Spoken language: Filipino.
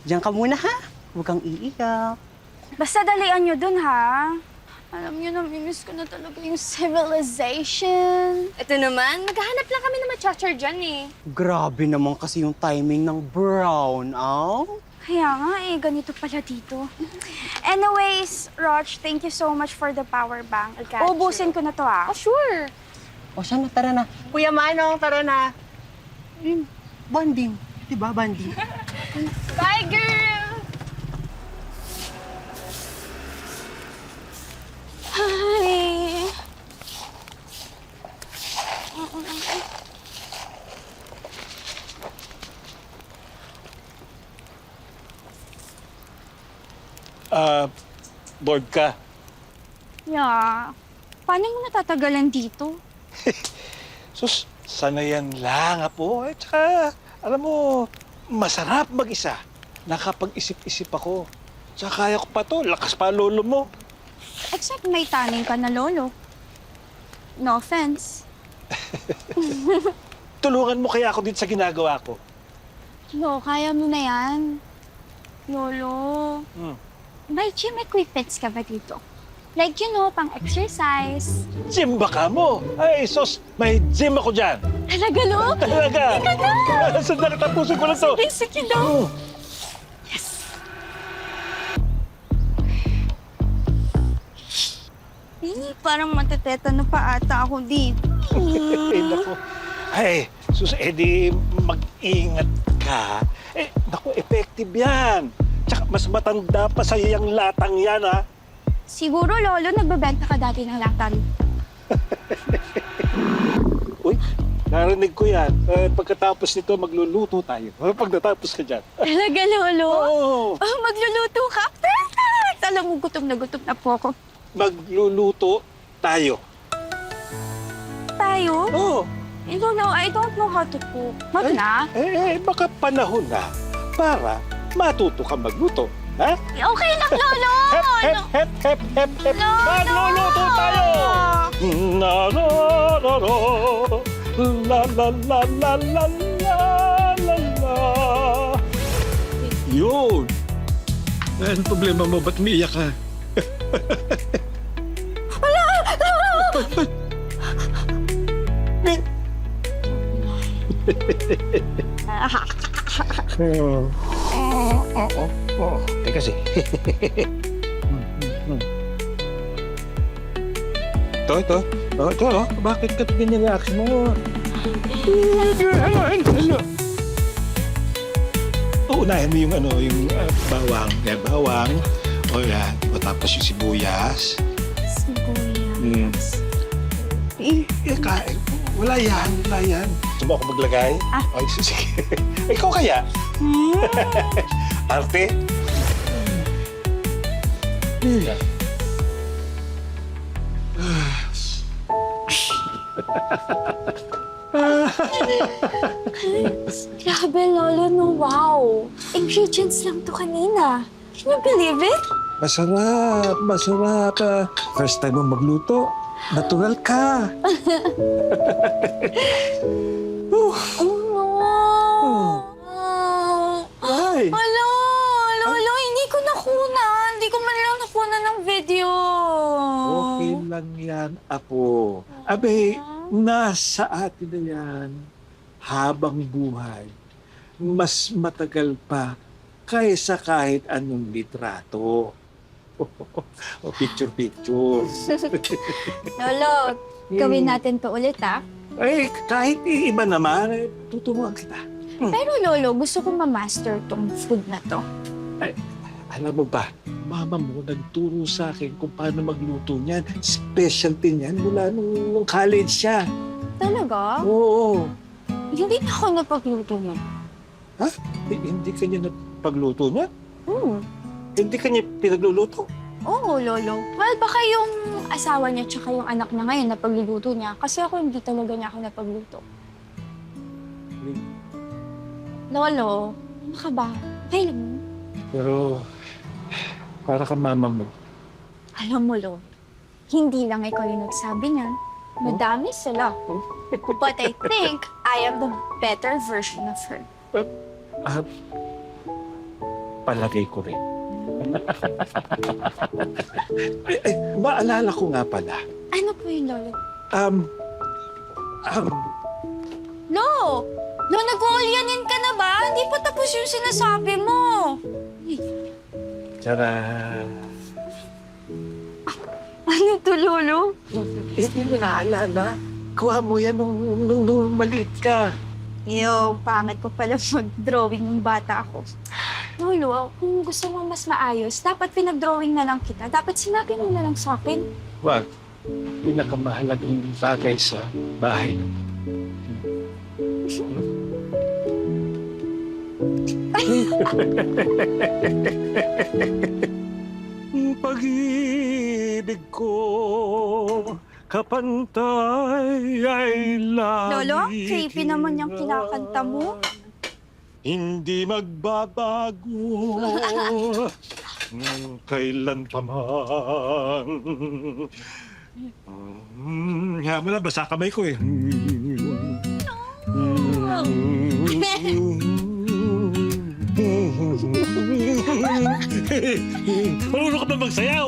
Diyan ka muna, ha? Huwag kang iiyak. Basta dalian nyo dun, ha? Alam nyo, namimiss ko na talaga yung civilization. Ito naman, maghahanap lang kami na matcha-char dyan eh. Grabe naman kasi yung timing ng brown, Kaya nga eh, ganito pala dito. Anyways, Roch, thank you so much for the power bank. Ubusin ko na to, ah. Oh, sure. O, sana, tara na. Kuya Manong, tara na. Banding. Diba, banding? Bye, girl! Hi! Bored ka. Yeah. Paano mo natatagalan dito? Sus, sana yan lang, apo. At saka, alam mo, masarap mag-isa. Nakapag-isip-isip ako. Tsaka kaya ko pa to, lakas pa lolo mo. Except may taning ka na lolo. No offense. Tulungan mo kaya ako din sa ginagawa ko. No, kaya mo na yan. Lolo, may gym equipments ka ba dito? Like, you know, pang-exercise. Gym ba ka mo? Ay, sus, may gym ako dyan. Talaga, Lo? Talaga. Sandali, tapusin ko lang to. Sige, Lo. Parang matetetano pa ata ako dito. Ay, naku. Ay, sus, edi mag-ingat ka. Eh, naku, effective yan. Tsaka mas matanda pa sa yung latang yan, ha? Siguro, Lolo, nagbebenta ka dati ng latan. Uy, narinig ko yan. Pagkatapos nito, magluluto tayo. Pag natapos ka dyan. Talaga, Lolo? Oo. Oh, magluluto ka? Perfect! Alam mo, gutom na po ako. Magluluto tayo. Tayo? Oo. Lolo, I don't know how to cook. Wag na. Baka panahon na para matuto ka magluto. Ha? Okay lang, Lolo! Hep. Magluluto tayo! La la la la. La la la la la la la la. Yun! Anong problema mo? Ba't umiiyak ka? Teka kasi. Ito. Bakit ka ganyan reaction mo? Hello. Uunahin mo yung bawang. Yan, bawang. O yan. O tapos yung sibuyas. Sibuyas. Kain. Wala yan. Gusto mo ako maglagay? Ay, sige. Ikaw kaya? Arte? Grabe, Lolo, no, wow. Ingredients lang to kanina. Can you believe it? Masarap. First time mo magluto. Natural ka. Oh, no. Ay. Hello, Lolo, hindi ko nakunan. Hindi ko man lang nakunan ng video. Okay lang yan, apo. Abe, nasa atin na yan. Habang buhay, mas matagal pa kaysa kahit anong litrato. O picture. Lolo, gawin natin to ulit, ah. Ay, kahit iba naman, tuturuan kita. Pero, Lolo, gusto ko ma-master tong food na to. Ay, alam mo ba, mama mo nagturo sa akin kung paano magluto niyan. Specialty niyan mula nung college siya. Talaga? Oo. Hindi na ako napagluto nun. Ha? Hindi ka niya napagluto niya? Hindi ka niya pinagluluto? Oo, Lolo. Well, baka yung asawa niya tsaka yung anak niya ngayon na pagluluto niya. Kasi ako hindi talaga niya ako napagluto. Lolo, ano ka ba? Okay lang mo. Pero, para ka mama mo. Alam mo, Lolo, hindi lang ikaw yung nagsabi niyan. Madami sila. But I think I am the better version of her. palagay ko rin. Maalala ko nga pala. Ano po yun, Lolo? Lo! Lo, nag-uulyanin ka na ba? Hindi pa tapos yung sinasabi mo. Tsaka, Ano to, Lolo? hindi mo naalala. Kuha mo yan nung maliit ka. Yo, pangit ko pala mag-drawing ng bata ako. Lolo, kung gusto mo mas maayos, dapat pinag-drawing na lang kita. Dapat sinabi mo na lang sa akin. Wag. Pinakamahalagang bagay sa bahay. Pag-ibig ko kapantay ay lagi. Lolo, creepy naman yung kinakanta mo. Hindi magbabago kailan pa man. Nga mo na, basa kamay ko eh. Marunong ka ba magsayaw?